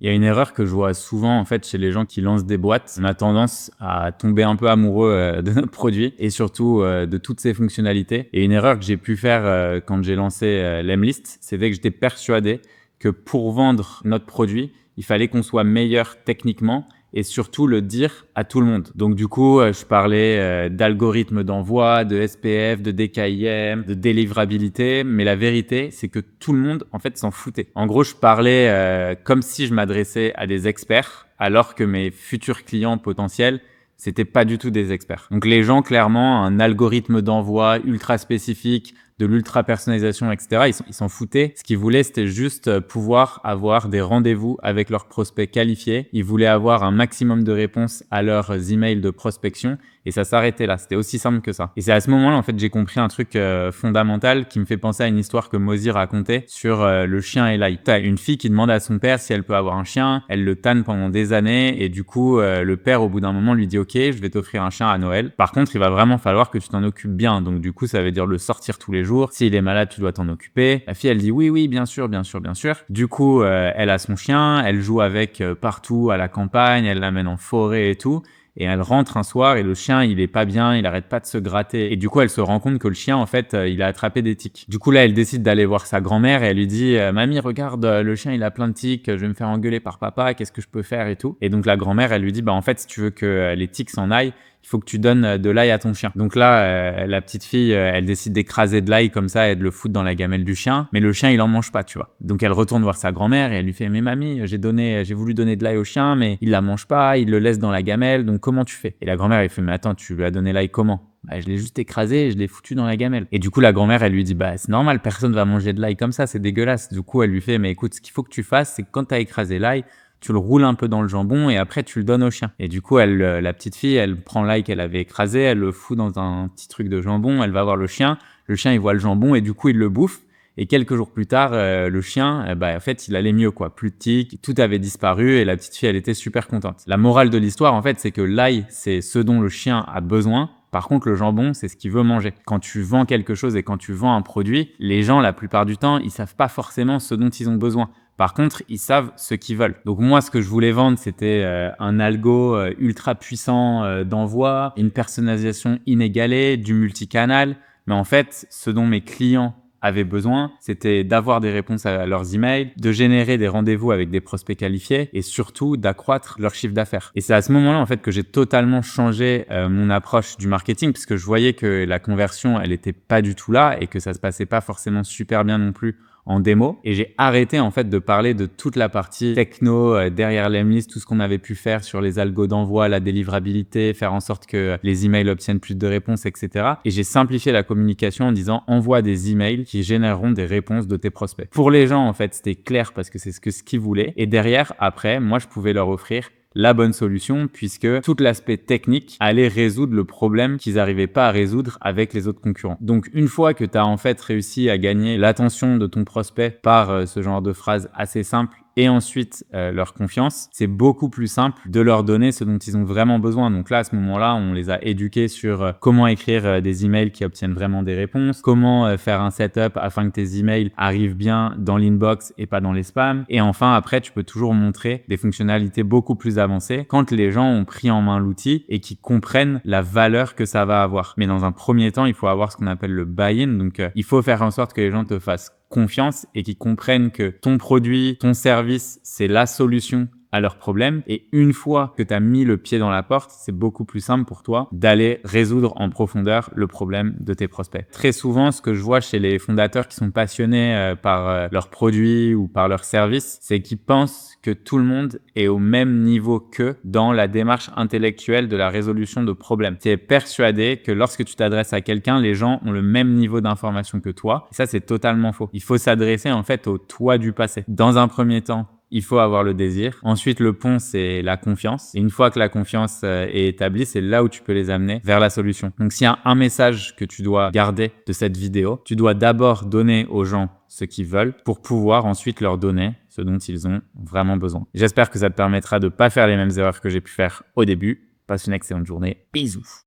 Il y a une erreur que je vois souvent en fait chez les gens qui lancent des boîtes. On a tendance à tomber un peu amoureux de notre produit et surtout de toutes ses fonctionnalités. Et une erreur que j'ai pu faire quand j'ai lancé l'Emlist, c'était que j'étais persuadé que pour vendre notre produit, il fallait qu'on soit meilleur techniquement et surtout le dire à tout le monde. Donc du coup, je parlais d'algorithmes d'envoi, de SPF, de DKIM, de délivrabilité, mais la vérité, c'est que tout le monde, en fait, s'en foutait. En gros, je parlais comme si je m'adressais à des experts, alors que mes futurs clients potentiels, c'était pas du tout des experts. Donc les gens, clairement, un algorithme d'envoi ultra spécifique, de l'ultra personnalisation, etc. Ils s'en foutaient. Ce qu'ils voulaient, c'était juste pouvoir avoir des rendez-vous avec leurs prospects qualifiés. Ils voulaient avoir un maximum de réponses à leurs emails de prospection et ça s'arrêtait là. C'était aussi simple que ça. Et c'est à ce moment-là, en fait, j'ai compris un truc fondamental qui me fait penser à une histoire que Mozy racontait sur le chien et l'ail. T'as une fille qui demande à son père si elle peut avoir un chien. Elle le tanne pendant des années et du coup, le père, au bout d'un moment, lui dit « Ok, je vais t'offrir un chien à Noël. Par contre, il va vraiment falloir que tu t'en occupes bien. » Donc du coup, ça veut dire le sortir tous les jours. S'il est malade, tu dois t'en occuper. La fille, elle dit oui, bien sûr, bien sûr, bien sûr. Du coup, elle a son chien, elle joue avec partout à la campagne, elle l'amène en forêt et tout. Et elle rentre un soir et le chien, il est pas bien, il arrête pas de se gratter. Et du coup, elle se rend compte que le chien, en fait, il a attrapé des tiques. Du coup, là, elle décide d'aller voir sa grand-mère et elle lui dit Mamie, regarde, le chien, il a plein de tiques, je vais me faire engueuler par papa, qu'est-ce que je peux faire et tout. Et donc, la grand-mère, elle lui dit en fait, si tu veux que les tiques s'en aillent, il faut que tu donnes de l'ail à ton chien. Donc là, la petite fille, elle décide d'écraser de l'ail comme ça et de le foutre dans la gamelle du chien. Mais le chien, il en mange pas, tu vois. Donc elle retourne voir sa grand-mère et elle lui fait « Mais mamie, j'ai voulu donner de l'ail au chien, mais il la mange pas, il le laisse dans la gamelle, donc comment tu fais ?» Et la grand-mère, elle fait « Mais attends, tu lui as donné l'ail comment ?» Je l'ai juste écrasé et je l'ai foutu dans la gamelle. Et du coup, la grand-mère, elle lui dit c'est normal, personne va manger de l'ail comme ça, c'est dégueulasse. Du coup, elle lui fait mais écoute, ce qu'il faut que tu fasses, c'est que quand tu as écrasé l'ail, tu le roules un peu dans le jambon et après tu le donnes au chien. Et du coup, la petite fille, elle prend l'ail qu'elle avait écrasé, elle le fout dans un petit truc de jambon, elle va voir le chien, il voit le jambon et du coup, il le bouffe. Et quelques jours plus tard, le chien, en fait, il allait mieux, quoi. Plus de tiques, tout avait disparu et la petite fille, elle était super contente. La morale de l'histoire, en fait, c'est que l'ail, c'est ce dont le chien a besoin. Par contre, le jambon, c'est ce qu'il veut manger. Quand tu vends quelque chose et quand tu vends un produit, les gens, la plupart du temps, ils savent pas forcément ce dont ils ont besoin. Par contre, ils savent ce qu'ils veulent. Donc moi, ce que je voulais vendre, c'était un algo ultra puissant d'envoi, une personnalisation inégalée, du multicanal. Mais en fait, ce dont mes clients avaient besoin, c'était d'avoir des réponses à leurs emails, de générer des rendez-vous avec des prospects qualifiés et surtout d'accroître leur chiffre d'affaires. Et c'est à ce moment-là en fait que j'ai totalement changé mon approche du marketing parce que je voyais que la conversion, elle était pas du tout là et que ça se passait pas forcément super bien non plus en démo. Et j'ai arrêté en fait de parler de toute la partie techno derrière l'Emlist, tout ce qu'on avait pu faire sur les algos d'envoi, la délivrabilité, faire en sorte que les emails obtiennent plus de réponses, etc. Et j'ai simplifié la communication en disant envoie des emails qui généreront des réponses de tes prospects. Pour les gens, en fait, c'était clair parce que c'est ce qu'ils voulaient. Et derrière, après, moi, je pouvais leur offrir la bonne solution puisque tout l'aspect technique allait résoudre le problème qu'ils n'arrivaient pas à résoudre avec les autres concurrents. Donc une fois que tu as en fait réussi à gagner l'attention de ton prospect par ce genre de phrase assez simple et ensuite leur confiance, c'est beaucoup plus simple de leur donner ce dont ils ont vraiment besoin. Donc là, à ce moment-là, on les a éduqués sur comment écrire des emails qui obtiennent vraiment des réponses, comment faire un setup afin que tes emails arrivent bien dans l'inbox et pas dans les spams. Et enfin, après, tu peux toujours montrer des fonctionnalités beaucoup plus avancées quand les gens ont pris en main l'outil et qui comprennent la valeur que ça va avoir. Mais dans un premier temps, il faut avoir ce qu'on appelle le buy-in. Donc, il faut faire en sorte que les gens te fassent confiance et qu'ils comprennent que ton produit, ton service, c'est la solution à leurs problèmes. Et une fois que tu as mis le pied dans la porte, c'est beaucoup plus simple pour toi d'aller résoudre en profondeur le problème de tes prospects. Très souvent, ce que je vois chez les fondateurs qui sont passionnés par leurs produits ou par leurs services, c'est qu'ils pensent que tout le monde est au même niveau qu'eux dans la démarche intellectuelle de la résolution de problèmes. Tu es persuadé que lorsque tu t'adresses à quelqu'un, les gens ont le même niveau d'information que toi. Et ça, c'est totalement faux. Il faut s'adresser en fait au toi du passé. Dans un premier temps, il faut avoir le désir. Ensuite, le pont, c'est la confiance. Et une fois que la confiance est établie, c'est là où tu peux les amener vers la solution. Donc, s'il y a un message que tu dois garder de cette vidéo, tu dois d'abord donner aux gens ce qu'ils veulent pour pouvoir ensuite leur donner ce dont ils ont vraiment besoin. J'espère que ça te permettra de ne pas faire les mêmes erreurs que j'ai pu faire au début. Passe une excellente journée. Bisous.